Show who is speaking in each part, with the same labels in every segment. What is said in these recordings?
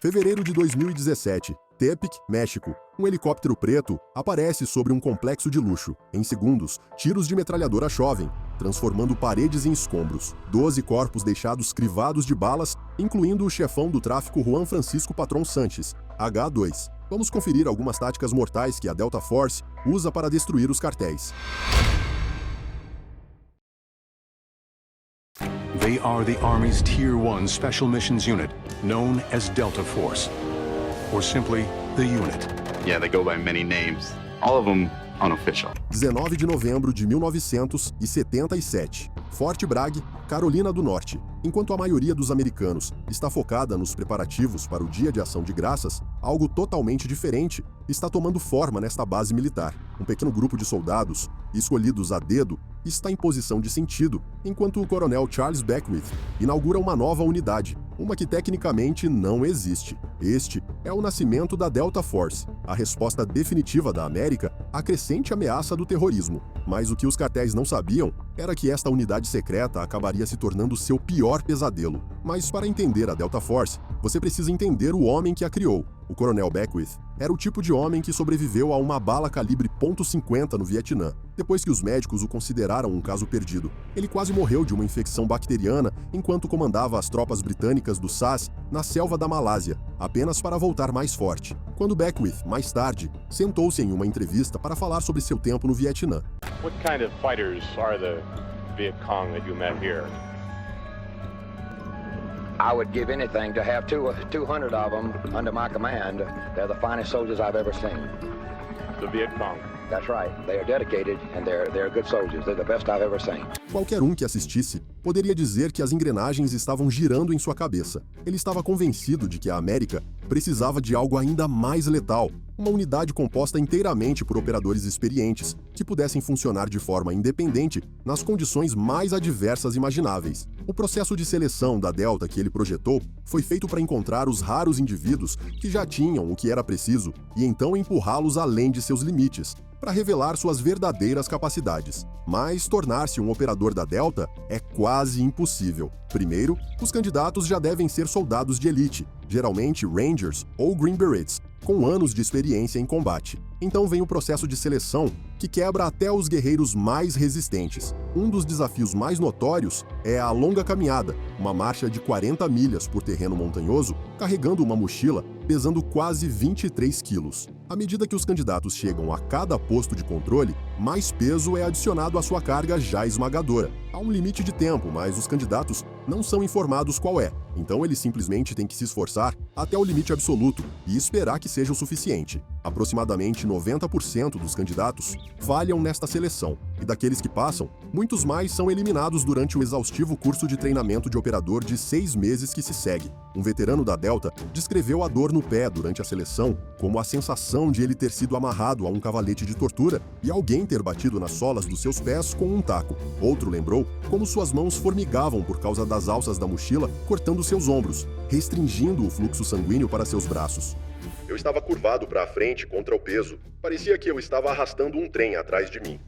Speaker 1: Fevereiro de 2017, Tepic, México. Um helicóptero preto aparece sobre um complexo de luxo. Em segundos, tiros de metralhadora chovem, transformando paredes em escombros. 12 corpos deixados crivados de balas, incluindo o chefão do tráfico Juan Francisco Patrón Sánchez, H2. Vamos conferir algumas táticas mortais que a Delta Force usa para destruir os cartéis.
Speaker 2: They are the Army's Tier 1 Special Missions Unit, known as Delta Force, or simply the unit.
Speaker 3: Yeah, they go by many names, all of them unofficial.
Speaker 1: 19 de novembro de 1977, Fort Bragg, Carolina do Norte. Enquanto a maioria dos americanos está focada nos preparativos para o Dia de Ação de Graças, algo totalmente diferente está tomando forma nesta base militar. Um pequeno grupo de soldados, escolhidos a dedo, está em posição de sentido, enquanto o coronel Charles Beckwith inaugura uma nova unidade, uma que tecnicamente não existe. Este é o nascimento da Delta Force, a resposta definitiva da América à crescente ameaça do terrorismo. Mas o que os cartéis não sabiam era que esta unidade secreta acabaria se tornando seu pior pesadelo. Mas para entender a Delta Force, você precisa entender o homem que a criou. O coronel Beckwith era o tipo de homem que sobreviveu a uma bala calibre .50 no Vietnã, depois que os médicos o consideraram um caso perdido. Ele quase morreu de uma infecção bacteriana enquanto comandava as tropas britânicas do SAS na selva da Malásia, apenas para voltar mais forte. Quando Beckwith, mais tarde, sentou-se em uma entrevista para falar sobre seu tempo no Vietnã.
Speaker 4: What kind of fighters are the Viet Cong that you met here?
Speaker 5: I would give anything to have 200 of them under my command. They're the finest soldiers I've ever seen.
Speaker 4: The Viet Cong.
Speaker 5: That's right. They are dedicated and they're good soldiers. They're the best I've ever seen.
Speaker 1: Qualquer um que assistisse poderia dizer que as engrenagens estavam girando em sua cabeça. Ele estava convencido de que a América precisava de algo ainda mais letal, uma unidade composta inteiramente por operadores experientes, que pudessem funcionar de forma independente nas condições mais adversas imagináveis. O processo de seleção da Delta que ele projetou foi feito para encontrar os raros indivíduos que já tinham o que era preciso e então empurrá-los além de seus limites, para revelar suas verdadeiras capacidades. Mas tornar-se um operador da Delta é quase impossível. Primeiro, os candidatos já devem ser soldados de elite, geralmente Rangers ou Green Berets, com anos de experiência em combate. Então vem o processo de seleção, que quebra até os guerreiros mais resistentes. Um dos desafios mais notórios é a longa caminhada, uma marcha de 40 milhas por terreno montanhoso, carregando uma mochila pesando quase 23 quilos. À medida que os candidatos chegam a cada posto de controle, mais peso é adicionado à sua carga já esmagadora. Há um limite de tempo, mas os candidatos não são informados qual é, então eles simplesmente têm que se esforçar até o limite absoluto e esperar que seja o suficiente. Aproximadamente 90% dos candidatos falham nesta seleção, e daqueles que passam, muitos mais são eliminados durante o exaustivo curso de treinamento de operador de 6 meses que se segue. Um veterano da Delta descreveu a dor no pé durante a seleção como a sensação de ele ter sido amarrado a um cavalete de tortura e alguém ter batido nas solas dos seus pés com um taco. Outro lembrou como suas mãos formigavam por causa das alças da mochila cortando seus ombros, restringindo o fluxo sanguíneo para seus braços. Eu estava curvado para a frente contra o peso. Parecia que eu estava arrastando um trem atrás de mim.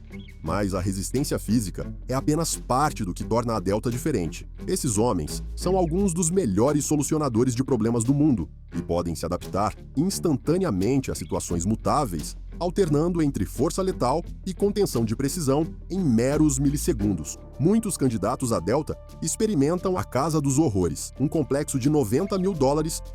Speaker 1: Mas a resistência física é apenas parte do que torna a Delta diferente. Esses homens são alguns dos melhores solucionadores de problemas do mundo e podem se adaptar instantaneamente a situações mutáveis, alternando entre força letal e contenção de precisão em meros milissegundos. Muitos candidatos à Delta experimentam a Casa dos Horrores, um complexo de $90 mil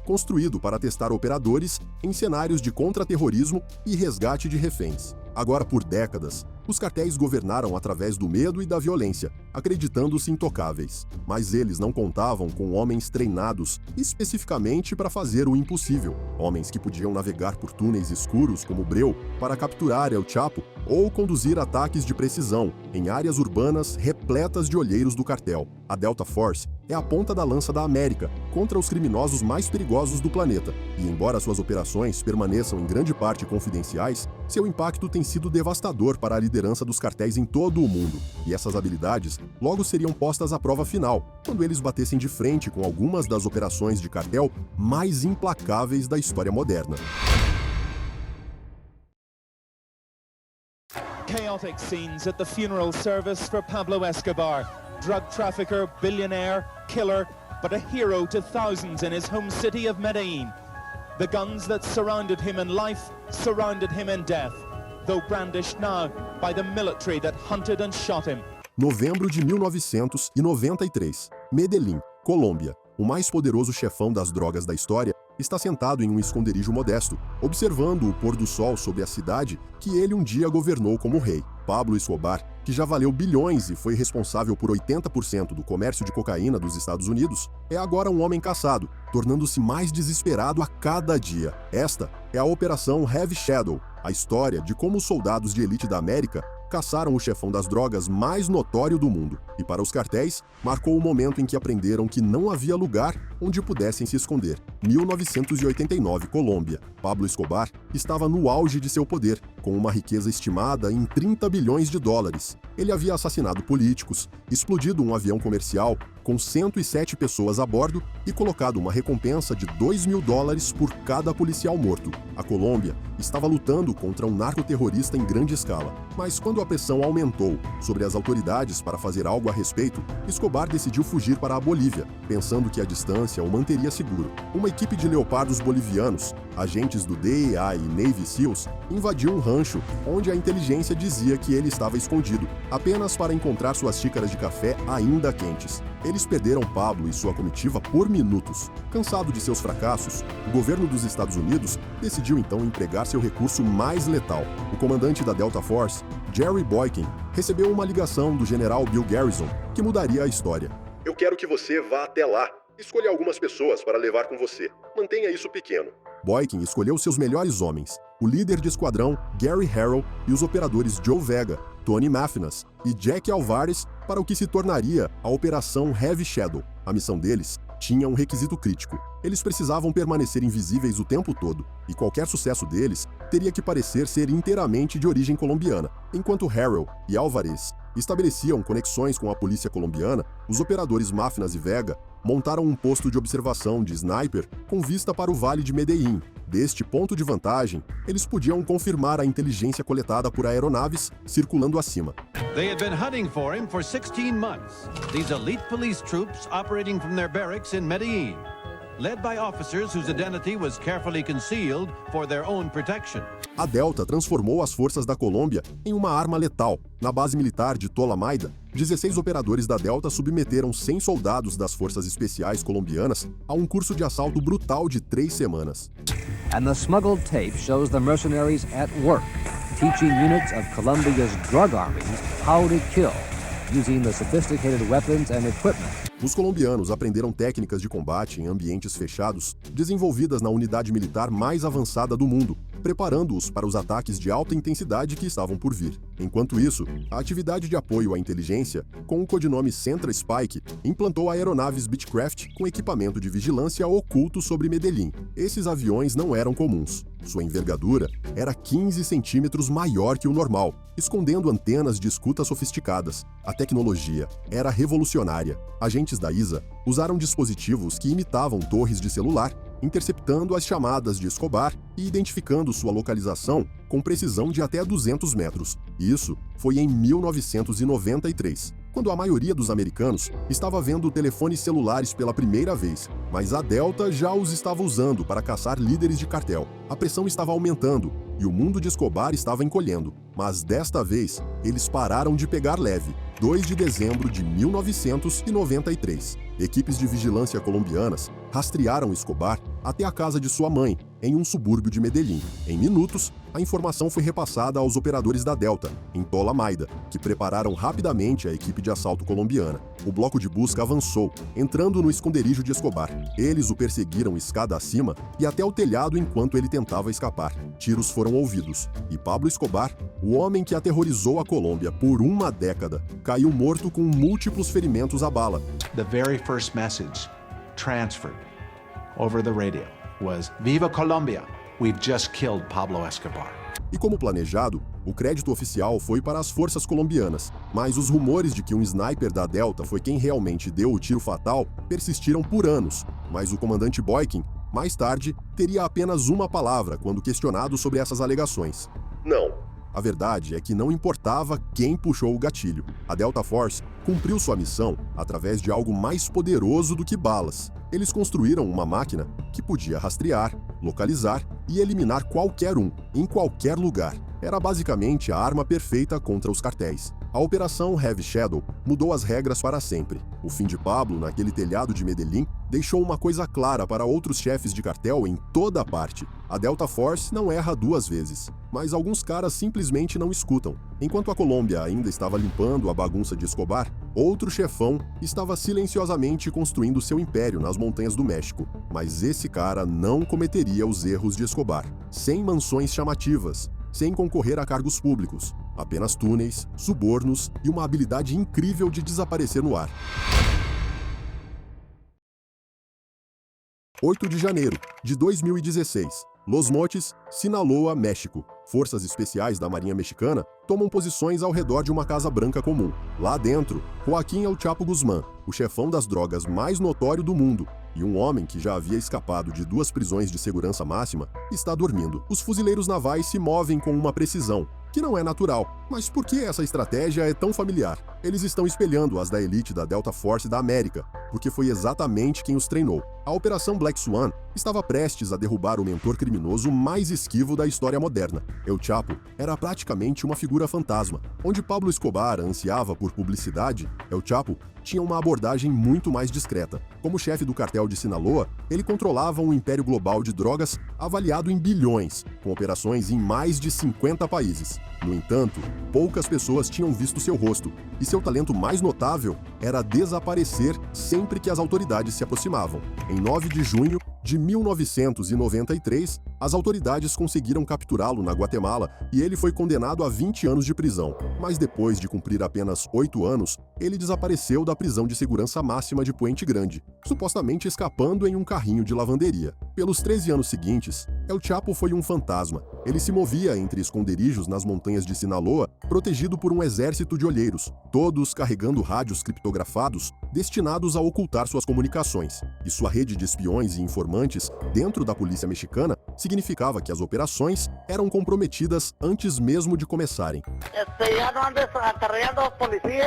Speaker 1: construído para testar operadores em cenários de contra-terrorismo e resgate de reféns. Agora, por décadas, os cartéis governaram através do medo e da violência, acreditando-se intocáveis. Mas eles não contavam com homens treinados especificamente para fazer o impossível. Homens que podiam navegar por túneis escuros como Breu para capturar El Chapo ou conduzir ataques de precisão em áreas urbanas repletas de olheiros do cartel. A Delta Force é a ponta da lança da América contra os criminosos mais perigosos do planeta. E embora suas operações permaneçam em grande parte confidenciais, seu impacto tem sido devastador para a liderança dos cartéis em todo o mundo. E essas habilidades logo seriam postas à prova final, quando eles batessem de frente com algumas das operações de cartel mais implacáveis da história moderna.
Speaker 6: Chaotic scenes at the funeral service for Pablo Escobar. Drug trafficker, billionaire, killer, but a hero to thousands in his home city of Medellin. The guns that surrounded him in life surrounded him in death, though brandished now by the military that hunted and shot him.
Speaker 1: Novembro de 1993. Medellín, Colômbia. O mais poderoso chefão das drogas da história está sentado em um esconderijo modesto, observando o pôr do sol sobre a cidade que ele um dia governou como rei. Pablo Escobar, que já valeu bilhões e foi responsável por 80% do comércio de cocaína dos Estados Unidos, é agora um homem caçado, tornando-se mais desesperado a cada dia. Esta é a Operação Heavy Shadow, a história de como os soldados de elite da América caçaram o chefão das drogas mais notório do mundo. E para os cartéis, marcou o momento em que aprenderam que não havia lugar onde pudessem se esconder. 1989, Colômbia. Pablo Escobar estava no auge de seu poder, com uma riqueza estimada em 30 bilhões de dólares. Ele havia assassinado políticos, explodido um avião comercial com 107 pessoas a bordo e colocado uma recompensa de $2.000 por cada policial morto. A Colômbia estava lutando contra um narcoterrorista em grande escala, mas quando a pressão aumentou sobre as autoridades para fazer algo a respeito, Escobar decidiu fugir para a Bolívia, pensando que a distância o manteria seguro. Uma equipe de leopardos bolivianos, agentes do DEA e Navy SEALs, invadiu um rancho onde a inteligência dizia que ele estava escondido, apenas para encontrar suas xícaras de café ainda quentes. Eles perderam Pablo e sua comitiva por minutos. Cansado de seus fracassos, o governo dos Estados Unidos decidiu então empregar seu recurso mais letal. O comandante da Delta Force, Jerry Boykin, recebeu uma ligação do general Bill Garrison, que mudaria a história. Eu quero que você vá até lá. Escolha algumas pessoas para levar com você. Mantenha isso pequeno. Boykin escolheu seus melhores homens, o líder de esquadrão, Gary Harrell, e os operadores Joe Vega, Tony Mafinas e Jack Alvarez para o que se tornaria a Operação Heavy Shadow. A missão deles tinha um requisito crítico. Eles precisavam permanecer invisíveis o tempo todo, e qualquer sucesso deles teria que parecer ser inteiramente de origem colombiana. Enquanto Harrell e Alvarez estabeleciam conexões com a polícia colombiana, os operadores Mafinas e Vega montaram um posto de observação de sniper com vista para o Vale de Medellín. Deste ponto de vantagem, eles podiam confirmar a inteligência coletada por aeronaves circulando acima.
Speaker 7: They had been hunting for him for 16 months. These elite police troops operating from their barracks in Medellín, led by officers whose identity was carefully concealed for their own protection.
Speaker 1: A Delta transformou as forças da Colômbia em uma arma letal. Na base militar de Tolamaida, 16 operadores da Delta submeteram 100 soldados das forças especiais colombianas a um curso de assalto brutal de 3 semanas.
Speaker 8: And the smuggled tape shows the mercenaries at work, teaching units of Colombia's drug armies how to kill, using the sophisticated weapons and equipment.
Speaker 1: Os colombianos aprenderam técnicas de combate em ambientes fechados, desenvolvidas na unidade militar mais avançada do mundo, preparando-os para os ataques de alta intensidade que estavam por vir. Enquanto isso, a atividade de apoio à inteligência, com o codinome Centra Spike, implantou aeronaves Beechcraft com equipamento de vigilância oculto sobre Medellín. Esses aviões não eram comuns. Sua envergadura era 15 centímetros maior que o normal, escondendo antenas de escuta sofisticadas. A tecnologia era revolucionária. Agentes da ISA usaram dispositivos que imitavam torres de celular, interceptando as chamadas de Escobar e identificando sua localização com precisão de até 200 metros. Isso foi em 1993, quando a maioria dos americanos estava vendo telefones celulares pela primeira vez, mas a Delta já os estava usando para caçar líderes de cartel. A pressão estava aumentando e o mundo de Escobar estava encolhendo, mas desta vez eles pararam de pegar leve. 2 de dezembro de 1993. Equipes de vigilância colombianas rastrearam Escobar até a casa de sua mãe, em um subúrbio de Medellín. Em minutos, a informação foi repassada aos operadores da Delta, em Tolamaida, que prepararam rapidamente a equipe de assalto colombiana. O bloco de busca avançou, entrando no esconderijo de Escobar. Eles o perseguiram escada acima e até o telhado enquanto ele tentava escapar. Tiros foram ouvidos, e Pablo Escobar, o homem que aterrorizou a Colômbia por uma década, caiu morto com múltiplos ferimentos à bala.
Speaker 9: The very first message transferred over the radio was "Viva Colombia! We've just killed Pablo Escobar."
Speaker 1: E como planejado, o crédito oficial foi para as forças colombianas, mas os rumores de que um sniper da Delta foi quem realmente deu o tiro fatal persistiram por anos, mas o comandante Boykin, mais tarde, teria apenas uma palavra quando questionado sobre essas alegações. Não, A verdade é que não importava quem puxou o gatilho. A Delta Force cumpriu sua missão através de algo mais poderoso do que balas. Eles construíram uma máquina que podia rastrear, localizar e eliminar qualquer um, em qualquer lugar. Era basicamente a arma perfeita contra os cartéis. A Operação Heavy Shadow mudou as regras para sempre. O fim de Pablo naquele telhado de Medellín deixou uma coisa clara para outros chefes de cartel em toda a parte. A Delta Force não erra duas vezes, mas alguns caras simplesmente não escutam. Enquanto a Colômbia ainda estava limpando a bagunça de Escobar, outro chefão estava silenciosamente construindo seu império nas montanhas do México. Mas esse cara não cometeria os erros de Escobar. Sem mansões chamativas, sem concorrer a cargos públicos, apenas túneis, subornos e uma habilidade incrível de desaparecer no ar. 8 de janeiro de 2016. Los Mochis, Sinaloa, México. Forças especiais da Marinha Mexicana tomam posições ao redor de uma casa branca comum. Lá dentro, Joaquim El Chapo Guzmán, o chefão das drogas mais notório do mundo, e um homem que já havia escapado de 2 prisões de segurança máxima, está dormindo. Os fuzileiros navais se movem com uma precisão que não é natural. Mas por que essa estratégia é tão familiar? Eles estão espelhando as da elite da Delta Force da América, porque foi exatamente quem os treinou. A Operação Black Swan estava prestes a derrubar o mentor criminoso mais esquivo da história moderna. El Chapo era praticamente uma figura fantasma. Onde Pablo Escobar ansiava por publicidade, El Chapo tinha uma abordagem muito mais discreta. Como chefe do cartel de Sinaloa, ele controlava um império global de drogas avaliado em bilhões, com operações em mais de 50 países. No entanto, poucas pessoas tinham visto seu rosto, e seu talento mais notável era desaparecer sempre que as autoridades se aproximavam. Em 9 de junho de 1993, as autoridades conseguiram capturá-lo na Guatemala e ele foi condenado a 20 anos de prisão. Mas depois de cumprir apenas 8 anos, ele desapareceu da prisão de segurança máxima de Puente Grande, supostamente escapando em um carrinho de lavanderia. Pelos 13 anos seguintes, El Chapo foi um fantasma. Ele se movia entre esconderijos nas montanhas de Sinaloa, protegido por um exército de olheiros, todos carregando rádios criptografados destinados a ocultar suas comunicações. E sua rede de espiões e informantes dentro da polícia mexicana significava que as operações eram comprometidas antes mesmo de começarem.
Speaker 10: Ya no andes acarreando a los policías,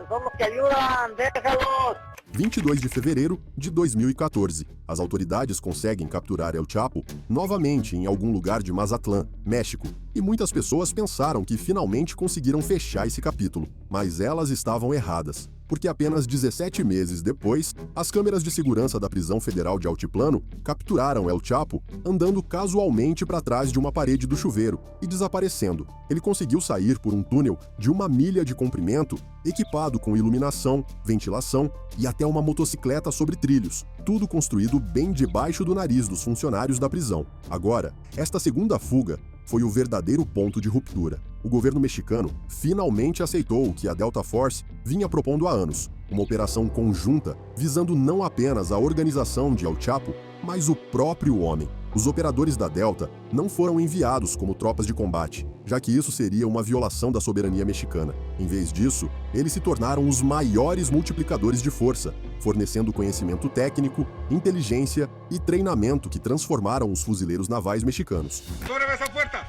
Speaker 10: son los que ayudan, déjalos.
Speaker 1: 22 de fevereiro de 2014. As autoridades conseguem capturar El Chapo novamente em algum lugar de Mazatlán, México, e muitas pessoas pensaram que finalmente conseguiram fechar esse capítulo, mas elas estavam erradas, porque apenas 17 meses depois, as câmeras de segurança da prisão federal de Altiplano capturaram El Chapo andando casualmente para trás de uma parede do chuveiro e desaparecendo. Ele conseguiu sair por um túnel de 1 milha de comprimento, equipado com iluminação, ventilação e até uma motocicleta sobre trilhos, tudo construído bem debaixo do nariz dos funcionários da prisão. Agora, esta segunda fuga foi o verdadeiro ponto de ruptura. O governo mexicano finalmente aceitou o que a Delta Force vinha propondo há anos, uma operação conjunta visando não apenas a organização de El Chapo, mas o próprio homem. Os operadores da Delta não foram enviados como tropas de combate, já que isso seria uma violação da soberania mexicana. Em vez disso, eles se tornaram os maiores multiplicadores de força, fornecendo conhecimento técnico, inteligência e treinamento que transformaram os fuzileiros navais mexicanos.
Speaker 10: ¡Sobre esa puerta!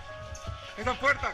Speaker 10: ¡Esa puerta!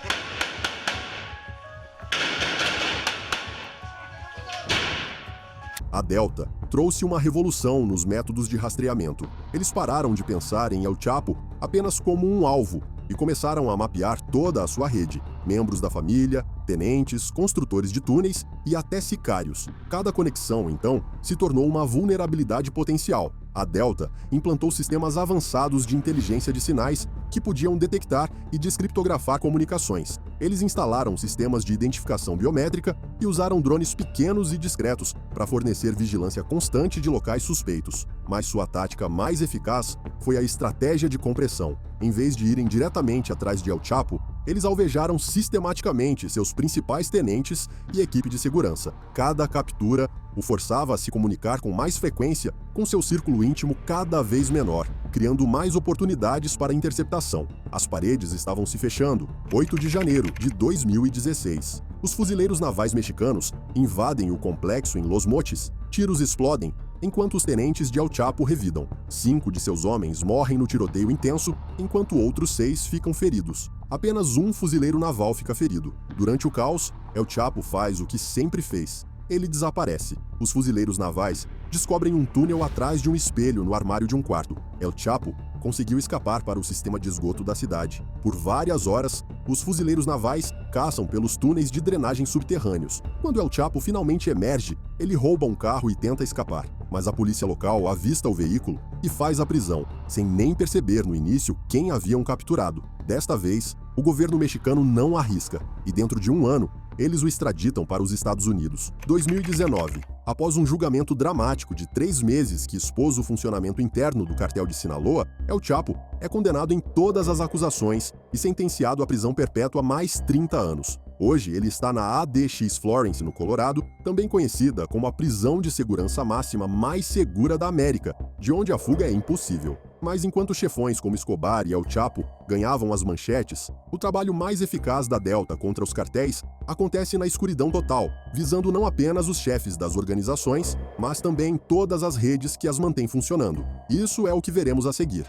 Speaker 1: A Delta trouxe uma revolução nos métodos de rastreamento. Eles pararam de pensar em El Chapo apenas como um alvo e começaram a mapear toda a sua rede, membros da família, tenentes, construtores de túneis e até sicários. Cada conexão, então, se tornou uma vulnerabilidade potencial. A Delta implantou sistemas avançados de inteligência de sinais que podiam detectar e descriptografar comunicações. Eles instalaram sistemas de identificação biométrica e usaram drones pequenos e discretos para fornecer vigilância constante de locais suspeitos. Mas sua tática mais eficaz foi a estratégia de compressão. Em vez de irem diretamente atrás de El Chapo, eles alvejaram sistematicamente seus principais tenentes e equipe de segurança. Cada captura o forçava a se comunicar com mais frequência com seu círculo íntimo cada vez menor, criando mais oportunidades para interceptação. As paredes estavam se fechando. 8 de janeiro de 2016. Os fuzileiros navais mexicanos invadem o complexo em Los Mochis, tiros explodem enquanto os tenentes de El Chapo revidam. 5 de seus homens morrem no tiroteio intenso, enquanto outros 6 ficam feridos. Apenas um fuzileiro naval fica ferido. Durante o caos, El Chapo faz o que sempre fez. Ele desaparece. Os fuzileiros navais descobrem um túnel atrás de um espelho no armário de um quarto. El Chapo conseguiu escapar para o sistema de esgoto da cidade. Por várias horas, os fuzileiros navais caçam pelos túneis de drenagem subterrâneos. Quando El Chapo finalmente emerge, ele rouba um carro e tenta escapar. Mas a polícia local avista o veículo e faz a prisão, sem nem perceber no início quem haviam capturado. Desta vez, o governo mexicano não arrisca, e dentro de um ano, eles o extraditam para os Estados Unidos. 2019. Após um julgamento dramático de 3 meses que expôs o funcionamento interno do cartel de Sinaloa, El Chapo é condenado em todas as acusações e sentenciado à prisão perpétua mais 30 anos. Hoje, ele está na ADX Florence, no Colorado, também conhecida como a prisão de segurança máxima mais segura da América, de onde a fuga é impossível. Mas enquanto chefões como Escobar e El Chapo ganhavam as manchetes, o trabalho mais eficaz da Delta contra os cartéis acontece na escuridão total, visando não apenas os chefes das organizações, mas também todas as redes que as mantêm funcionando. Isso é o que veremos a seguir.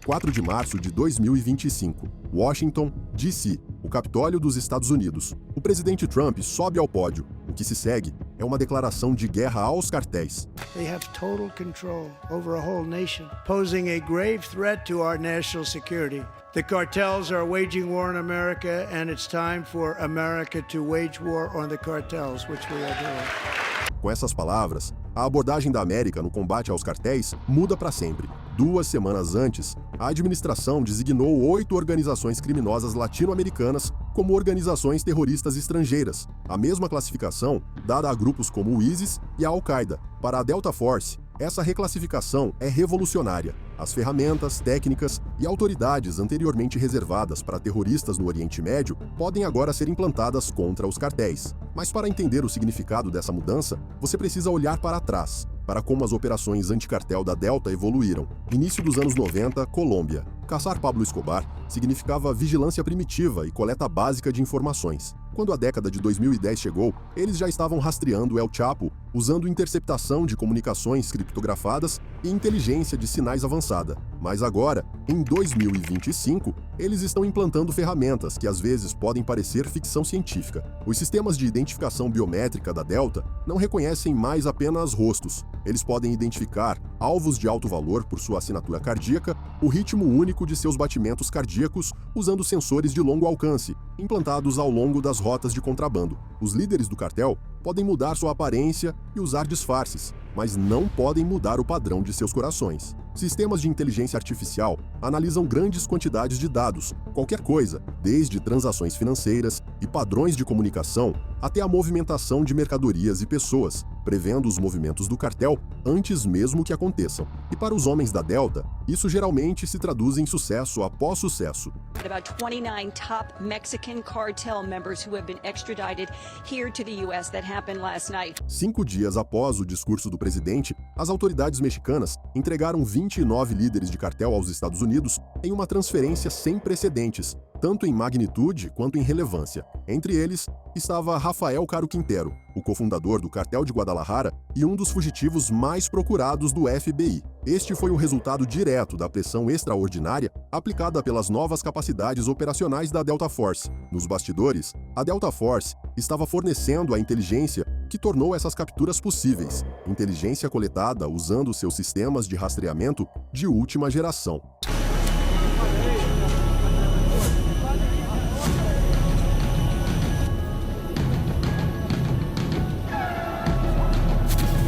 Speaker 1: 4 de março de 2025, Washington, D.C., o Capitólio dos Estados Unidos. O presidente Trump sobe ao pódio. O que se segue é uma declaração de guerra aos cartéis.
Speaker 11: They have total control over a whole nation, posing a grave threat to our national security. The cartels are waging war on America, and it's time for America to wage war on the cartels, which we are doing.
Speaker 1: Com essas palavras, a abordagem da América no combate aos cartéis muda para sempre. 2 semanas antes, a administração designou 8 organizações criminosas latino-americanas como organizações terroristas estrangeiras, a mesma classificação dada a grupos como o ISIS e a Al-Qaeda. Para a Delta Force, essa reclassificação é revolucionária. As ferramentas, técnicas e autoridades anteriormente reservadas para terroristas no Oriente Médio podem agora ser implantadas contra os cartéis. Mas para entender o significado dessa mudança, você precisa olhar para trás, para como as operações anticartel da Delta evoluíram. Início dos anos 90, Colômbia. Caçar Pablo Escobar significava vigilância primitiva e coleta básica de informações. Quando a década de 2010 chegou, eles já estavam rastreando El Chapo usando interceptação de comunicações criptografadas e inteligência de sinais avançada. Mas agora, em 2025, eles estão implantando ferramentas que às vezes podem parecer ficção científica. Os sistemas de identificação biométrica da Delta não reconhecem mais apenas rostos. Eles podem identificar alvos de alto valor por sua assinatura cardíaca, o ritmo único de seus batimentos cardíacos usando sensores de longo alcance, implantados ao longo das rotas de contrabando. Os líderes do cartel podem mudar sua aparência e usar disfarces, mas não podem mudar o padrão de seus corações. Sistemas de inteligência artificial analisam grandes quantidades de dados, qualquer coisa, desde transações financeiras e padrões de comunicação até a movimentação de mercadorias e pessoas, prevendo os movimentos do cartel antes mesmo que aconteçam. E para os homens da Delta, isso geralmente se traduz em sucesso após sucesso.
Speaker 12: About 29 top Mexican cartel members who have been extradited here to the US that happened last night.
Speaker 1: 5 dias após o discurso do presidente, as autoridades mexicanas entregaram 29 líderes de cartel aos Estados Unidos em uma transferência sem precedentes, tanto em magnitude quanto em relevância. Entre eles estava Rafael Caro Quintero, o cofundador do cartel de Guadalajara e um dos fugitivos mais procurados do FBI. Este foi o resultado direto da pressão extraordinária aplicada pelas novas capacidades operacionais da Delta Force. Nos bastidores, a Delta Force estava fornecendo a inteligência que tornou essas capturas possíveis, inteligência coletada usando seus sistemas de rastreamento de última geração.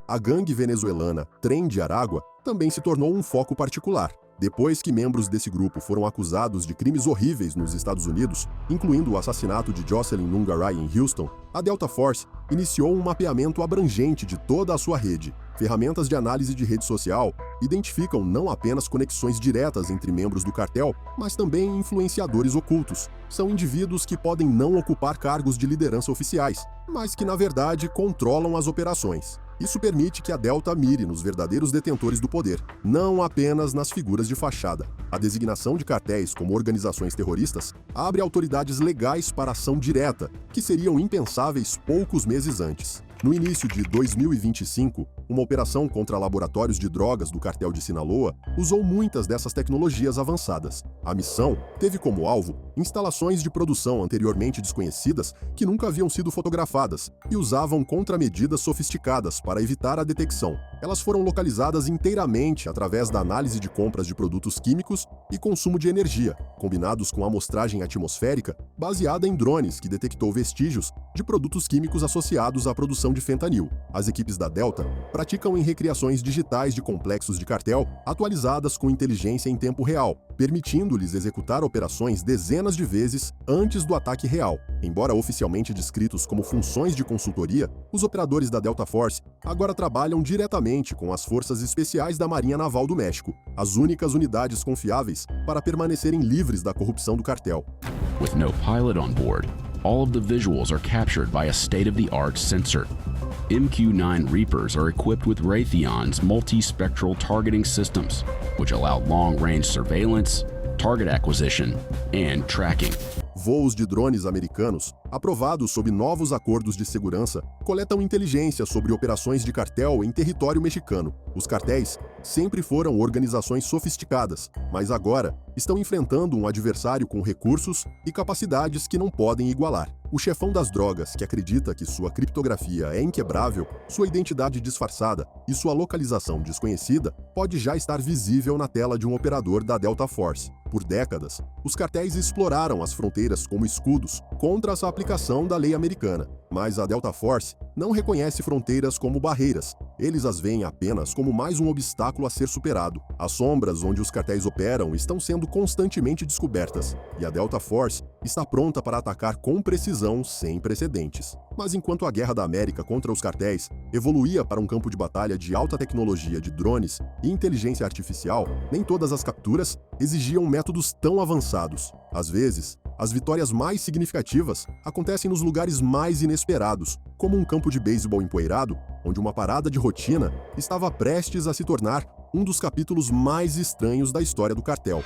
Speaker 1: A gangue venezuelana Tren de Aragua também se tornou um foco particular. Depois que membros desse grupo foram acusados de crimes horríveis nos Estados Unidos, incluindo o assassinato de Jocelyn Nungaray em Houston, a Delta Force iniciou um mapeamento abrangente de toda a sua rede. Ferramentas de análise de rede social identificam não apenas conexões diretas entre membros do cartel, mas também influenciadores ocultos. São indivíduos que podem não ocupar cargos de liderança oficiais, mas que na verdade controlam as operações. Isso permite que a Delta mire nos verdadeiros detentores do poder, não apenas nas figuras de fachada. A designação de cartéis como organizações terroristas abre autoridades legais para ação direta, que seriam impensáveis poucos meses antes. No início de 2025, uma operação contra laboratórios de drogas do cartel de Sinaloa usou muitas dessas tecnologias avançadas. A missão teve como alvo instalações de produção anteriormente desconhecidas que nunca haviam sido fotografadas e usavam contramedidas sofisticadas para evitar a detecção. Elas foram localizadas inteiramente através da análise de compras de produtos químicos e consumo de energia, combinados com amostragem atmosférica baseada em drones que detectou vestígios de produtos químicos associados à produção de fentanil. As equipes da Delta praticam em recriações digitais de complexos de cartel atualizadas com inteligência em tempo real, permitindo-lhes executar operações dezenas de vezes antes do ataque real. Embora oficialmente descritos como funções de consultoria, os operadores da Delta Force agora trabalham diretamente com as Forças Especiais da Marinha Naval do México, as únicas unidades confiáveis para permanecerem livres da corrupção do cartel.
Speaker 13: With no pilot on board, all of the visuals are captured by a state-of-the-art sensor. MQ-9 Reapers are equipped with Raytheon's multi-spectral targeting systems, which allow long-range surveillance, target acquisition, and tracking.
Speaker 1: Voos de drones americanos, aprovados sob novos acordos de segurança, coletam inteligência sobre operações de cartel em território mexicano. Os cartéis sempre foram organizações sofisticadas, mas agora estão enfrentando um adversário com recursos e capacidades que não podem igualar. O chefão das drogas, que acredita que sua criptografia é inquebrável, sua identidade disfarçada e sua localização desconhecida, pode já estar visível na tela de um operador da Delta Force. Por décadas, os cartéis exploraram as fronteiras como escudos contra a aplicação da lei americana, mas a Delta Force não reconhece fronteiras como barreiras. Eles as veem apenas como mais um obstáculo a ser superado. As sombras onde os cartéis operam estão sendo constantemente descobertas, e a Delta Force está pronta para atacar com precisão sem precedentes. Mas enquanto a Guerra da América contra os cartéis evoluía para um campo de batalha de alta tecnologia de drones e inteligência artificial, nem todas as capturas exigiam métodos tão avançados. Às vezes, as vitórias mais significativas acontecem nos lugares mais inesperados, como um campo de beisebol empoeirado, onde uma parada de rotina estava prestes a se tornar um dos capítulos mais estranhos da história do cartel.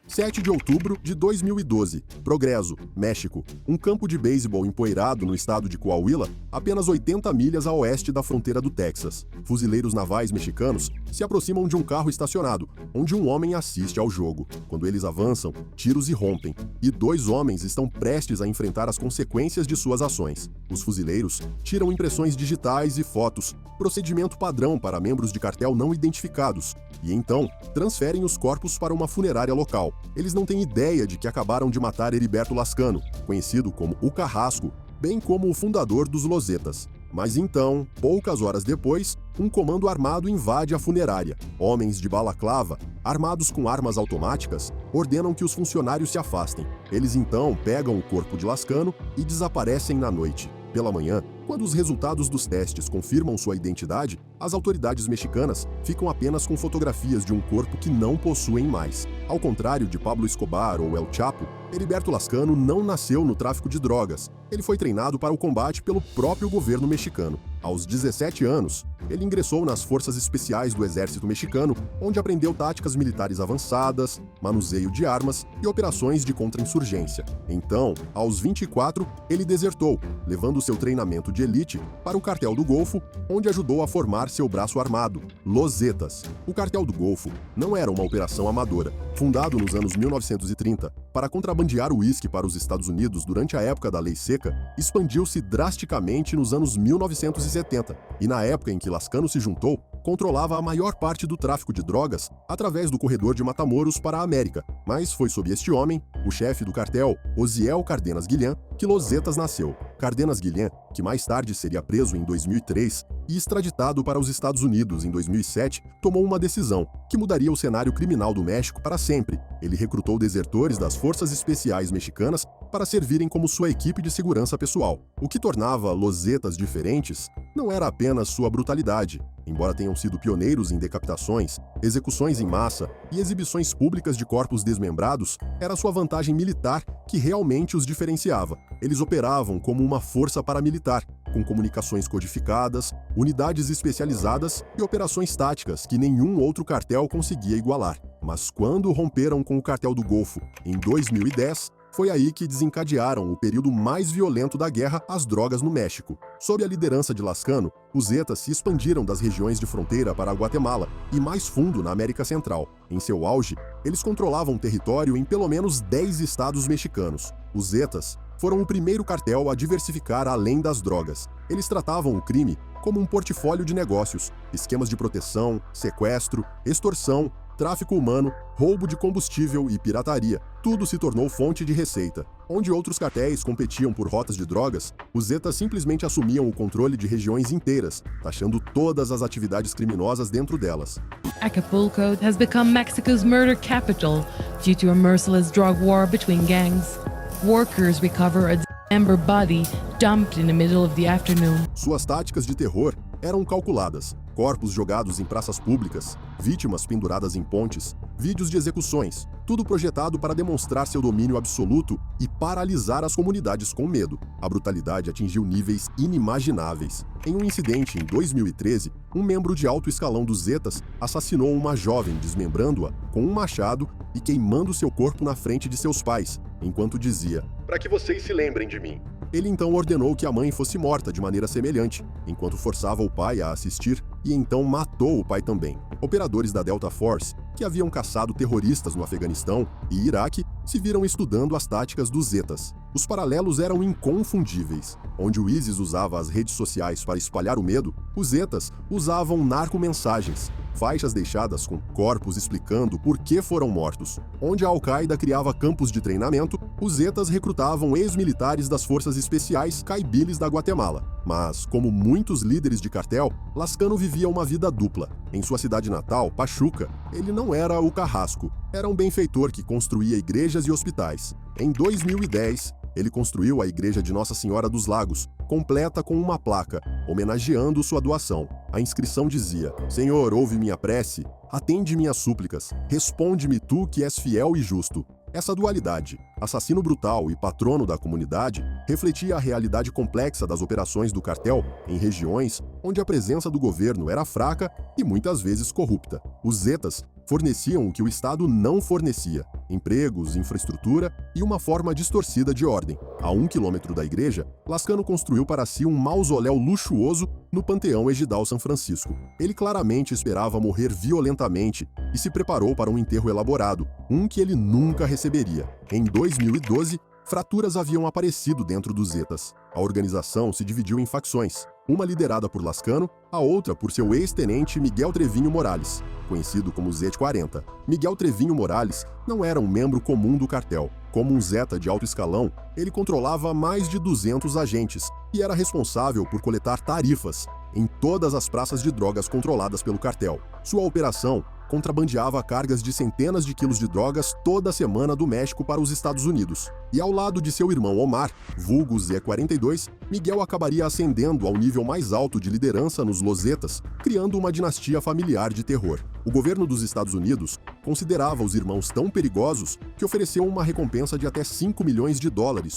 Speaker 1: 7 de outubro de 2012, Progreso, México. Um campo de beisebol empoeirado no estado de Coahuila, apenas 80 milhas a oeste da fronteira do Texas. Fuzileiros navais mexicanos se aproximam de um carro estacionado, onde um homem assiste ao jogo. Quando eles avançam, tiros irrompem, e 2 homens estão prestes a enfrentar as consequências de suas ações. Os fuzileiros tiram impressões digitais e fotos, procedimento padrão para membros de cartel não identificados, e então transferem os corpos para uma funerária local. Eles não têm ideia de que acabaram de matar Heriberto Lascano, conhecido como o Carrasco, bem como o fundador dos Los Zetas. Mas então, poucas horas depois, um comando armado invade a funerária. Homens de balaclava, armados com armas automáticas, ordenam que os funcionários se afastem. Eles então pegam o corpo de Lascano e desaparecem na noite. Pela manhã, quando os resultados dos testes confirmam sua identidade, as autoridades mexicanas ficam apenas com fotografias de um corpo que não possuem mais. Ao contrário de Pablo Escobar ou El Chapo, Heriberto Lascano não nasceu no tráfico de drogas. Ele foi treinado para o combate pelo próprio governo mexicano. Aos 17 anos, ele ingressou nas Forças Especiais do Exército Mexicano, onde aprendeu táticas militares avançadas, manuseio de armas e operações de contra-insurgência. Então, aos 24, ele desertou, levando seu treinamento de elite para o Cartel do Golfo, onde ajudou a formar seu braço armado, Los Zetas. O Cartel do Golfo não era uma operação amadora. Fundado nos anos 1930 para contrabandear o uísque para os Estados Unidos durante a época da Lei Seca, expandiu-se drasticamente nos anos 1970, e na época em que Lascano se juntou, controlava a maior parte do tráfico de drogas através do corredor de Matamoros para a América. Mas foi sob este homem, o chefe do cartel, Osiel Cardenas Guillén, que Los Zetas nasceu. Cardenas Guillén, que mais tarde seria preso em 2003 e extraditado para os Estados Unidos em 2007, tomou uma decisão que mudaria o cenário criminal do México para sempre. Ele recrutou desertores das Forças Especiais Mexicanas para servirem como sua equipe de segurança pessoal. O que tornava Los Zetas diferentes não era apenas sua brutalidade. Embora tenham sido pioneiros em decapitações, execuções em massa e exibições públicas de corpos desmembrados, era sua vantagem militar que realmente os diferenciava. Eles operavam como uma força paramilitar, com comunicações codificadas, unidades especializadas e operações táticas que nenhum outro cartel conseguia igualar. Mas quando romperam com o Cartel do Golfo em 2010, foi aí que desencadearam o período mais violento da guerra às drogas no México. Sob a liderança de Lascano, os Zetas se expandiram das regiões de fronteira para a Guatemala e mais fundo na América Central. Em seu auge, eles controlavam território em pelo menos 10 estados mexicanos. Os Zetas foram o primeiro cartel a diversificar além das drogas. Eles tratavam o crime como um portfólio de negócios, esquemas de proteção, sequestro, extorsão, tráfico humano, roubo de combustível e pirataria. Tudo se tornou fonte de receita. Onde outros cartéis competiam por rotas de drogas, os Zetas simplesmente assumiam o controle de regiões inteiras, taxando todas as atividades criminosas dentro delas.
Speaker 14: Acapulco has become Mexico's murder capital due to a merciless drug war between gangs. Workers recover a dismembered body dumped in the middle of the afternoon.
Speaker 1: Suas táticas de terror eram calculadas. Corpos jogados em praças públicas, vítimas penduradas em pontes, vídeos de execuções, tudo projetado para demonstrar seu domínio absoluto e paralisar as comunidades com medo. A brutalidade atingiu níveis inimagináveis. Em um incidente em 2013, um membro de alto escalão dos Zetas assassinou uma jovem, desmembrando-a com um machado e queimando seu corpo na frente de seus pais, enquanto dizia: "Para que vocês se lembrem de mim." Ele então ordenou que a mãe fosse morta de maneira semelhante, enquanto forçava o pai a assistir, e então matou o pai também. Operadores da Delta Force, que haviam caçado terroristas no Afeganistão e Iraque, se viram estudando as táticas dos Zetas. Os paralelos eram inconfundíveis. Onde o ISIS usava as redes sociais para espalhar o medo, os Zetas usavam narcomensagens, faixas deixadas com corpos explicando por que foram mortos. Onde a Al-Qaeda criava campos de treinamento, os Zetas recrutavam ex-militares das forças especiais caibiles da Guatemala. Mas, como muitos líderes de cartel, Lascano vivia uma vida dupla. Em sua cidade natal, Pachuca, ele não era o carrasco, era um benfeitor que construía igrejas e hospitais. Em 2010, ele construiu a Igreja de Nossa Senhora dos Lagos, completa com uma placa, homenageando sua doação. A inscrição dizia: "Senhor, ouve minha prece, atende minhas súplicas, responde-me tu que és fiel e justo." Essa dualidade, assassino brutal e patrono da comunidade, refletia a realidade complexa das operações do cartel em regiões onde a presença do governo era fraca e muitas vezes corrupta. Os Zetas forneciam o que o Estado não fornecia: empregos, infraestrutura e uma forma distorcida de ordem. A 1 quilômetro da igreja, Lascano construiu para si um mausoléu luxuoso no Panteão Ejidal São Francisco. Ele claramente esperava morrer violentamente e se preparou para um enterro elaborado, um que ele nunca receberia. Em 2012, fraturas haviam aparecido dentro dos Zetas. A organização se dividiu em facções, uma liderada por Lascano, a outra por seu ex-tenente Miguel Trevinho Morales, conhecido como Z40. Miguel Trevinho Morales não era um membro comum do cartel. Como um Zeta de alto escalão, ele controlava mais de 200 agentes e era responsável por coletar tarifas em todas as praças de drogas controladas pelo cartel. Sua operação contrabandeava cargas de centenas de quilos de drogas toda semana do México para os Estados Unidos. E ao lado de seu irmão Omar, vulgo Z42, Miguel acabaria ascendendo ao nível mais alto de liderança nos Los Zetas, criando uma dinastia familiar de terror. O governo dos Estados Unidos considerava os irmãos tão perigosos que ofereceu uma recompensa de até $5 milhões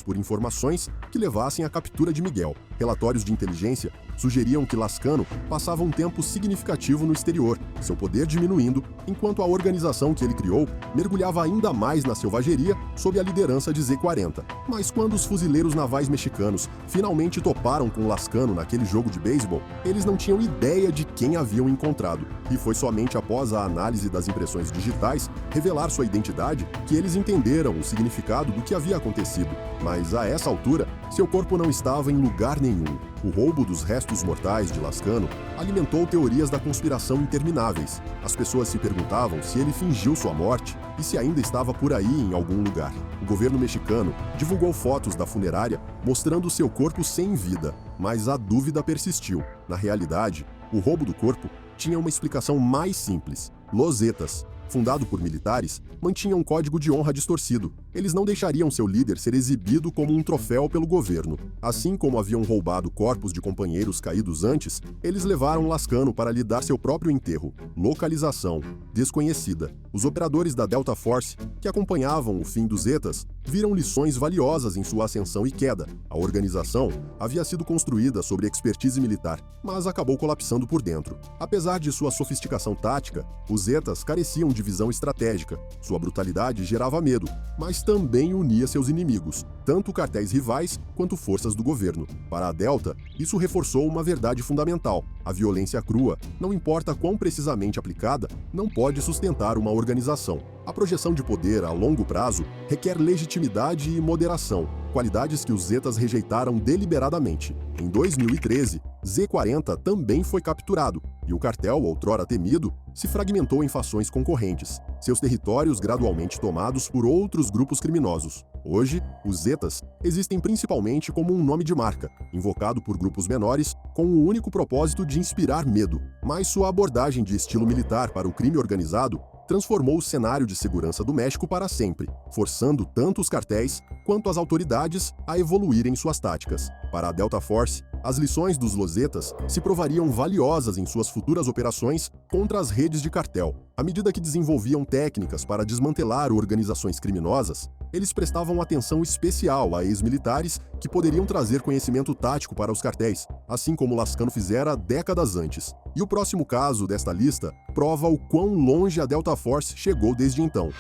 Speaker 1: por informações que levassem à captura de Miguel. Relatórios de inteligência sugeriam que Lascano passava um tempo significativo no exterior, seu poder diminuindo, enquanto a organização que ele criou mergulhava ainda mais na selvageria sob a liderança de Z40. Mas quando os fuzileiros navais mexicanos finalmente toparam com Lascano naquele jogo de beisebol, eles não tinham ideia de quem haviam encontrado. E foi somente após a análise das impressões digitais revelar sua identidade que eles entenderam o significado do que havia acontecido. Mas a essa altura, seu corpo não estava em lugar nenhum. O roubo dos restos mortais de Lascano alimentou teorias da conspiração intermináveis. As pessoas se perguntavam se ele fingiu sua morte e se ainda estava por aí em algum lugar. O governo mexicano divulgou fotos da funerária mostrando seu corpo sem vida, mas a dúvida persistiu. Na realidade, o roubo do corpo tinha uma explicação mais simples. Los Zetas, fundado por militares, mantinha um código de honra distorcido. Eles não deixariam seu líder ser exibido como um troféu pelo governo. Assim como haviam roubado corpos de companheiros caídos antes, eles levaram Lascano para lhe dar seu próprio enterro. Localização desconhecida. Os operadores da Delta Force, que acompanhavam o fim dos Zetas, viram lições valiosas em sua ascensão e queda. A organização havia sido construída sobre expertise militar, mas acabou colapsando por dentro. Apesar de sua sofisticação tática, os Zetas careciam de visão estratégica. Sua brutalidade gerava medo, mas também unia seus inimigos, tanto cartéis rivais quanto forças do governo. Para a Delta, isso reforçou uma verdade fundamental: a violência crua, não importa quão precisamente aplicada, não pode sustentar uma organização. A projeção de poder a longo prazo requer legitimidade e moderação, qualidades que os Zetas rejeitaram deliberadamente. Em 2013, Z-40 também foi capturado, e o cartel, outrora temido, se fragmentou em fações concorrentes, seus territórios gradualmente tomados por outros grupos criminosos. Hoje, os Zetas existem principalmente como um nome de marca, invocado por grupos menores com o único propósito de inspirar medo. Mas sua abordagem de estilo militar para o crime organizado transformou o cenário de segurança do México para sempre, forçando tanto os cartéis quanto as autoridades a evoluírem suas táticas. Para a Delta Force, as lições dos Los Zetas se provariam valiosas em suas futuras operações contra as redes de cartel. À medida que desenvolviam técnicas para desmantelar organizações criminosas, eles prestavam atenção especial a ex-militares que poderiam trazer conhecimento tático para os cartéis, assim como Lascano fizera décadas antes. E o próximo caso desta lista prova o quão longe a Delta Force chegou desde então.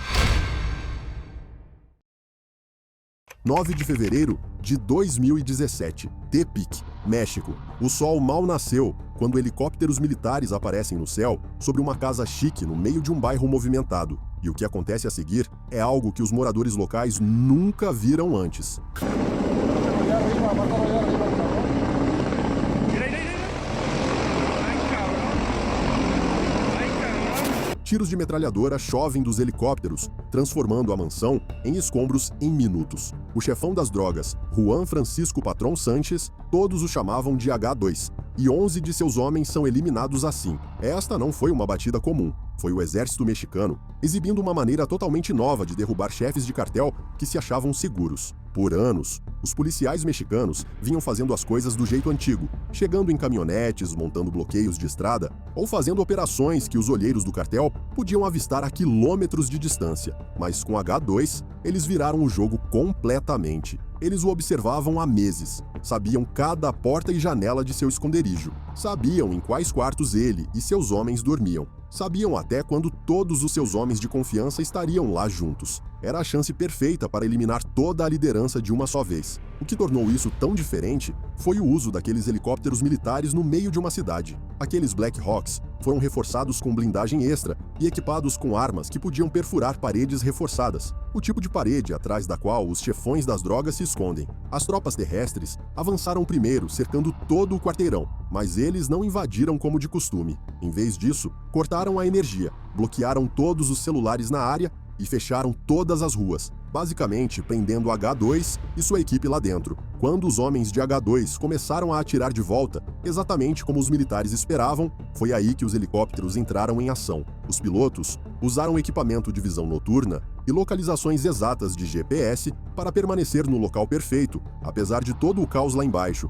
Speaker 1: 9 de fevereiro de 2017, Tepic, México. O sol mal nasceu quando helicópteros militares aparecem no céu sobre uma casa chique no meio de um bairro movimentado. E o que acontece a seguir é algo que os moradores locais nunca viram antes. Tiros de metralhadora chovem dos helicópteros, transformando a mansão em escombros em minutos. O chefão das drogas, Juan Francisco Patrón Sánchez, todos o chamavam de H2, e 11 de seus homens são eliminados assim. Esta não foi uma batida comum. Foi o exército mexicano exibindo uma maneira totalmente nova de derrubar chefes de cartel que se achavam seguros. Por anos, os policiais mexicanos vinham fazendo as coisas do jeito antigo, chegando em caminhonetes, montando bloqueios de estrada ou fazendo operações que os olheiros do cartel podiam avistar a quilômetros de distância. Mas com H2, eles viraram o jogo completamente. Eles o observavam há meses, sabiam cada porta e janela de seu esconderijo, sabiam em quais quartos ele e seus homens dormiam, sabiam até quando todos os seus homens de confiança estariam lá juntos. Era a chance perfeita para eliminar toda a liderança de uma só vez. O que tornou isso tão diferente foi o uso daqueles helicópteros militares no meio de uma cidade. Aqueles Black Hawks foram reforçados com blindagem extra e equipados com armas que podiam perfurar paredes reforçadas, o tipo de parede atrás da qual os chefões das drogas se escondem. As tropas terrestres avançaram primeiro, cercando todo o quarteirão, mas eles não invadiram como de costume. Em vez disso, cortaram a energia, bloquearam todos os celulares na área e fecharam todas as ruas, basicamente prendendo H2 e sua equipe lá dentro. Quando os homens de H2 começaram a atirar de volta, exatamente como os militares esperavam, foi aí que os helicópteros entraram em ação. Os pilotos usaram equipamento de visão noturna e localizações exatas de GPS para permanecer no local perfeito, apesar de todo o caos lá embaixo.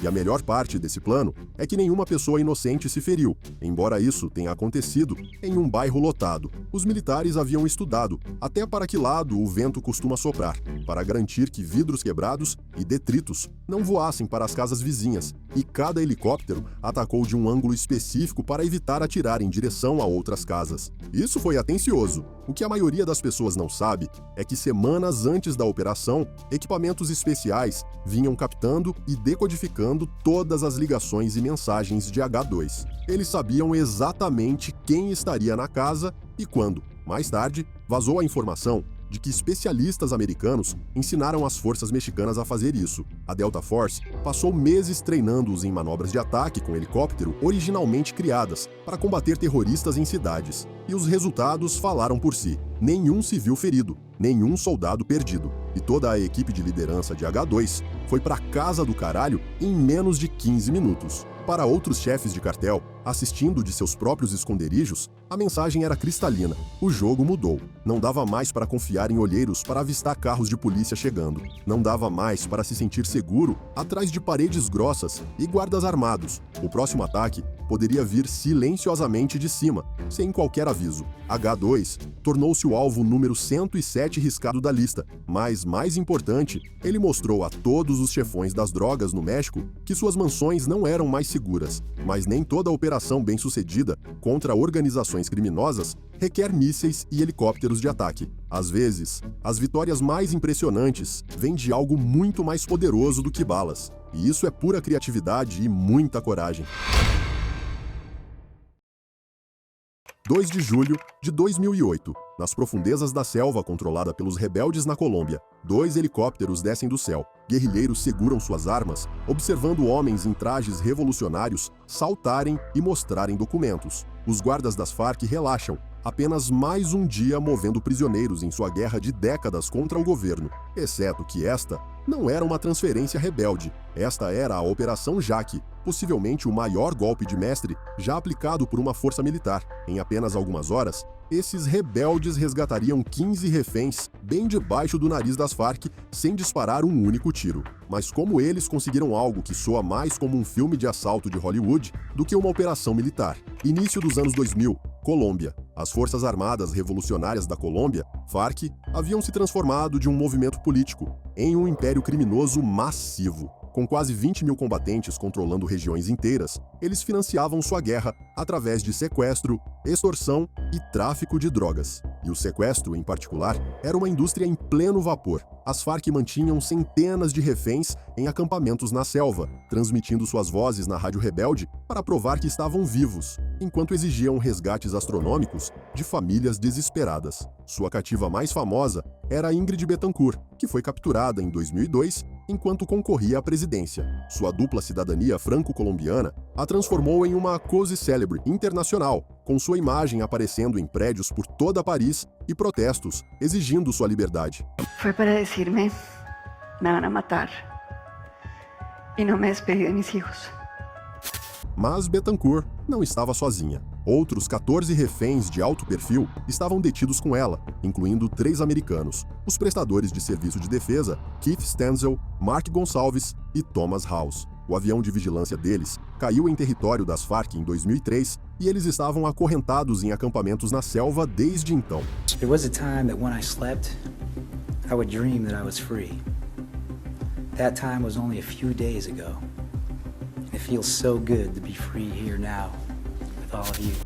Speaker 1: E a melhor parte desse plano é que nenhuma pessoa inocente se feriu, embora isso tenha acontecido em um bairro lotado. Os militares haviam estudado até para que lado o vento costuma soprar, para garantir que vidros quebrados e detritos não voassem para as casas vizinhas, e cada helicóptero atacou de um ângulo específico para evitar atirar em direção a outras casas. Isso foi atencioso. O que a maioria das pessoas não sabe é que semanas antes da operação, equipamentos especiais vinham captando e decodificando todas as ligações e mensagens de H2. Eles sabiam exatamente quem estaria na casa e quando. Mais tarde, vazou a informação de que especialistas americanos ensinaram as forças mexicanas a fazer isso. A Delta Force passou meses treinando-os em manobras de ataque com helicóptero originalmente criadas para combater terroristas em cidades. E os resultados falaram por si. Nenhum civil ferido, nenhum soldado perdido. E toda a equipe de liderança de H2 foi para casa do caralho em menos de 15 minutos. Para outros chefes de cartel, assistindo de seus próprios esconderijos, a mensagem era cristalina. O jogo mudou. Não dava mais para confiar em olheiros para avistar carros de polícia chegando. Não dava mais para se sentir seguro atrás de paredes grossas e guardas armados. O próximo ataque poderia vir silenciosamente de cima, sem qualquer aviso. H2 tornou-se o alvo número 107 riscado da lista, mas, mais importante, ele mostrou a todos os chefões das drogas no México que suas mansões não eram mais seguras. Mas nem toda operação bem-sucedida contra organizações criminosas requer mísseis e helicópteros de ataque. Às vezes, as vitórias mais impressionantes vêm de algo muito mais poderoso do que balas. E isso é pura criatividade e muita coragem. 2 de julho de 2008, nas profundezas da selva controlada pelos rebeldes na Colômbia, 2 helicópteros descem do céu. Guerrilheiros seguram suas armas, observando homens em trajes revolucionários saltarem e mostrarem documentos. Os guardas das Farc relaxam, apenas mais um dia movendo prisioneiros em sua guerra de décadas contra o governo. Exceto que esta não era uma transferência rebelde. Esta era a Operação Jaque, possivelmente o maior golpe de mestre já aplicado por uma força militar. Em apenas algumas horas, esses rebeldes resgatariam 15 reféns bem debaixo do nariz das Farc sem disparar um único tiro. Mas como eles conseguiram algo que soa mais como um filme de assalto de Hollywood do que uma operação militar? Início dos anos 2000, Colômbia. As Forças Armadas Revolucionárias da Colômbia, Farc, haviam se transformado de um movimento político em um império criminoso massivo. Com quase 20 mil combatentes controlando regiões inteiras, eles financiavam sua guerra através de sequestro, extorsão e tráfico de drogas. E o sequestro, em particular, era uma indústria em pleno vapor. As Farc mantinham centenas de reféns em acampamentos na selva, transmitindo suas vozes na rádio rebelde para provar que estavam vivos, enquanto exigiam resgates astronômicos de famílias desesperadas. Sua cativa mais famosa era Ingrid Betancourt, que foi capturada em 2002 enquanto concorria à presidência. Sua dupla cidadania franco-colombiana a transformou em uma cause célebre internacional, com sua imagem aparecendo em prédios por toda Paris e protestos exigindo sua liberdade.
Speaker 15: Foi para dizer-me, me van a matar, e não me despedi de meus filhos.
Speaker 1: Mas Betancourt não estava sozinha. Outros 14 reféns de alto perfil estavam detidos com ela, incluindo 3 americanos, os prestadores de serviço de defesa Keith Stanzel, Mark Gonçalves e Thomas House. O avião de vigilância deles caiu em território das Farc em 2003 e eles estavam acorrentados em acampamentos na selva desde então.
Speaker 16: There was a time that when I slept, I would dream that I was free. That time was only a few days ago. It feels so good to be free here now.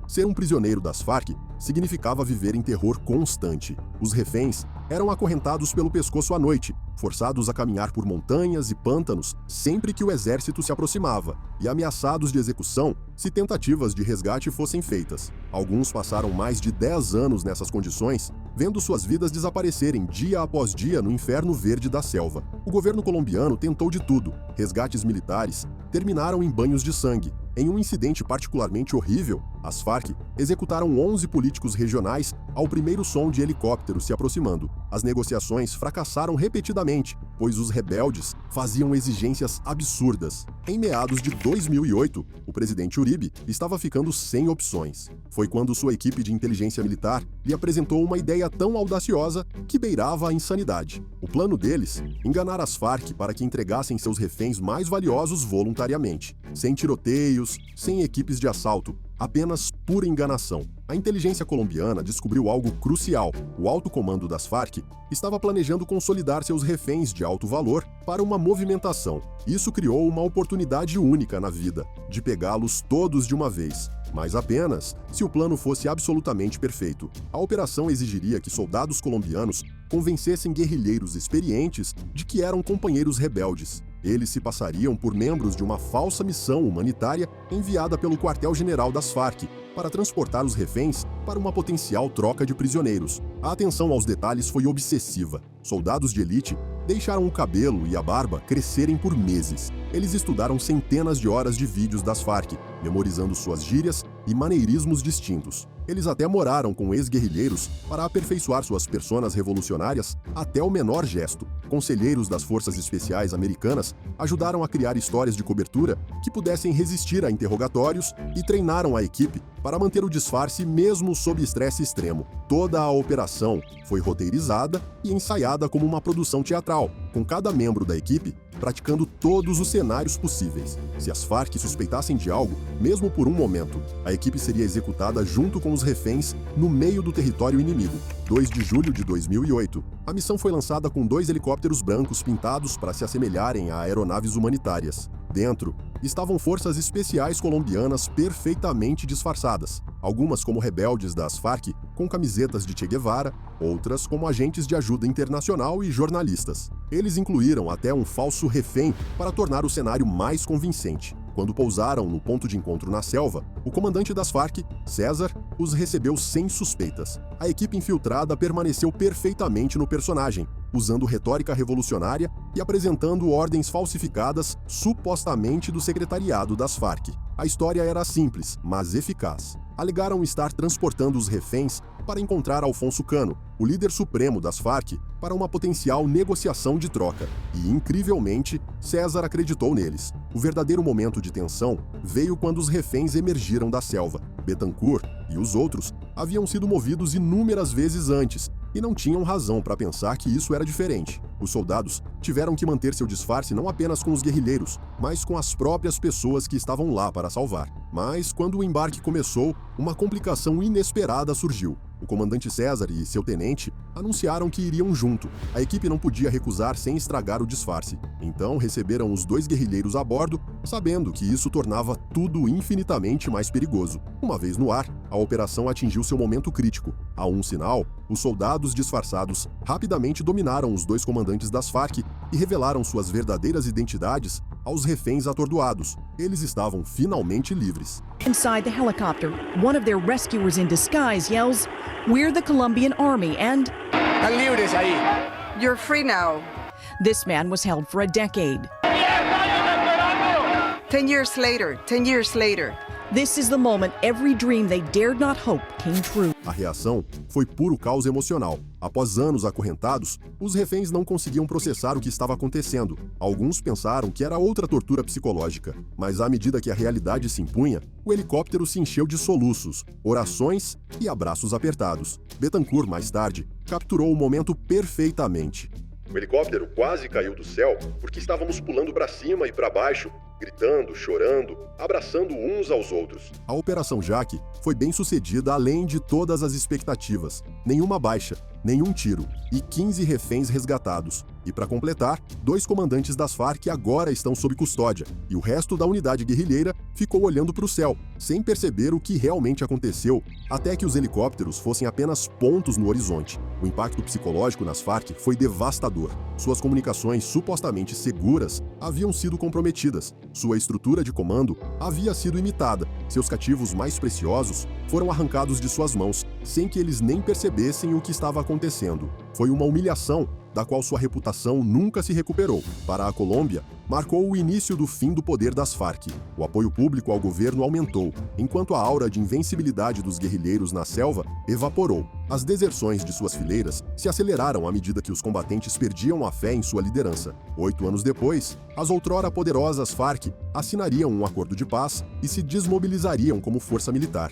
Speaker 1: Ser um prisioneiro das Farc significava viver em terror constante. Os reféns eram acorrentados pelo pescoço à noite, forçados a caminhar por montanhas e pântanos sempre que o exército se aproximava, e ameaçados de execução se tentativas de resgate fossem feitas. Alguns passaram mais de 10 anos nessas condições, vendo suas vidas desaparecerem dia após dia no inferno verde da selva. O governo colombiano tentou de tudo. Resgates militares terminaram em banhos de sangue. Em um incidente particularmente horrível, as Farc executaram 11 políticos regionais ao primeiro som de helicópteros se aproximando. As negociações fracassaram repetidamente, pois os rebeldes faziam exigências absurdas. Em meados de 2008, o presidente Uribe estava ficando sem opções. Foi quando sua equipe de inteligência militar lhe apresentou uma ideia tão audaciosa que beirava a insanidade. O plano deles, enganar as Farc para que entregassem seus reféns mais valiosos voluntariamente, sem tiroteios, sem equipes de assalto, apenas pura enganação. A inteligência colombiana descobriu algo crucial. O alto comando das Farc estava planejando consolidar seus reféns de alto valor para uma movimentação. Isso criou uma oportunidade única na vida, de pegá-los todos de uma vez, mas apenas se o plano fosse absolutamente perfeito. A operação exigiria que soldados colombianos convencessem guerrilheiros experientes de que eram companheiros rebeldes. Eles se passariam por membros de uma falsa missão humanitária enviada pelo quartel-general das Farc, para transportar os reféns para uma potencial troca de prisioneiros. A atenção aos detalhes foi obsessiva. Soldados de elite deixaram o cabelo e a barba crescerem por meses. Eles estudaram centenas de horas de vídeos das Farc, memorizando suas gírias e maneirismos distintos. Eles até moraram com ex-guerrilheiros para aperfeiçoar suas personas revolucionárias até o menor gesto. Conselheiros das Forças Especiais Americanas ajudaram a criar histórias de cobertura que pudessem resistir a interrogatórios e treinaram a equipe para manter o disfarce mesmo sob estresse extremo. Toda a operação foi roteirizada e ensaiada como uma produção teatral, com cada membro da equipe praticando todos os cenários possíveis. Se as Farc suspeitassem de algo, mesmo por um momento, a equipe seria executada junto com os reféns no meio do território inimigo. 2 de julho de 2008, a missão foi lançada com 2 helicópteros brancos pintados para se assemelharem a aeronaves humanitárias. Dentro, estavam forças especiais colombianas perfeitamente disfarçadas, algumas como rebeldes das Farc com camisetas de Che Guevara, outras como agentes de ajuda internacional e jornalistas. Eles incluíram até um falso refém para tornar o cenário mais convincente. Quando pousaram no ponto de encontro na selva, o comandante das Farc, César, os recebeu sem suspeitas. A equipe infiltrada permaneceu perfeitamente no personagem, usando retórica revolucionária e apresentando ordens falsificadas supostamente do secretariado das Farc. A história era simples, mas eficaz. Alegaram estar transportando os reféns para encontrar Alfonso Cano, o líder supremo das Farc, para uma potencial negociação de troca. E, incrivelmente, César acreditou neles. O verdadeiro momento de tensão veio quando os reféns emergiram da selva. Betancourt e os outros haviam sido movidos inúmeras vezes antes e não tinham razão para pensar que isso era diferente. Os soldados tiveram que manter seu disfarce não apenas com os guerrilheiros, mas com as próprias pessoas que estavam lá para salvar. Mas, quando o embarque começou, uma complicação inesperada surgiu. O comandante César e seu tenente anunciaram que iriam junto. A equipe não podia recusar sem estragar o disfarce. Então, receberam os 2 guerrilheiros a bordo, sabendo que isso tornava tudo infinitamente mais perigoso. Uma vez no ar, a operação atingiu seu momento crítico. A um sinal, os soldados disfarçados rapidamente dominaram os 2 comandantes das Farc e revelaram suas verdadeiras identidades aos reféns atordoados. Eles estavam finalmente livres.
Speaker 17: Inside the helicopter, one of their rescuers in disguise yells, "We're the Colombian Army and..."
Speaker 10: Están libres ahí.
Speaker 17: You're free now. This man was held for a decade. 10 years later. This is the moment every dream they dared not hope came true.
Speaker 1: A reação foi puro caos emocional. Após anos acorrentados, os reféns não conseguiam processar o que estava acontecendo. Alguns pensaram que era outra tortura psicológica, mas à medida que a realidade se impunha, o helicóptero se encheu de soluços, orações e abraços apertados. Betancourt, mais tarde, capturou o momento perfeitamente. O helicóptero quase caiu do céu porque estávamos pulando para cima e para baixo, gritando, chorando, abraçando uns aos outros. A Operação Jaque foi bem sucedida além de todas as expectativas. Nenhuma baixa, nenhum tiro e 15 reféns resgatados. E para completar, 2 comandantes das Farc agora estão sob custódia, e o resto da unidade guerrilheira ficou olhando para o céu, sem perceber o que realmente aconteceu, até que os helicópteros fossem apenas pontos no horizonte. O impacto psicológico nas Farc foi devastador. Suas comunicações supostamente seguras haviam sido comprometidas. Sua estrutura de comando havia sido imitada. Seus cativos mais preciosos foram arrancados de suas mãos, sem que eles nem percebessem o que estava acontecendo. Foi uma humilhação, da qual sua reputação nunca se recuperou. Para a Colômbia, marcou o início do fim do poder das Farc. O apoio público ao governo aumentou, enquanto a aura de invencibilidade dos guerrilheiros na selva evaporou. As deserções de suas fileiras se aceleraram à medida que os combatentes perdiam a fé em sua liderança. 8 anos depois, as outrora poderosas Farc assinariam um acordo de paz e se desmobilizariam como força militar.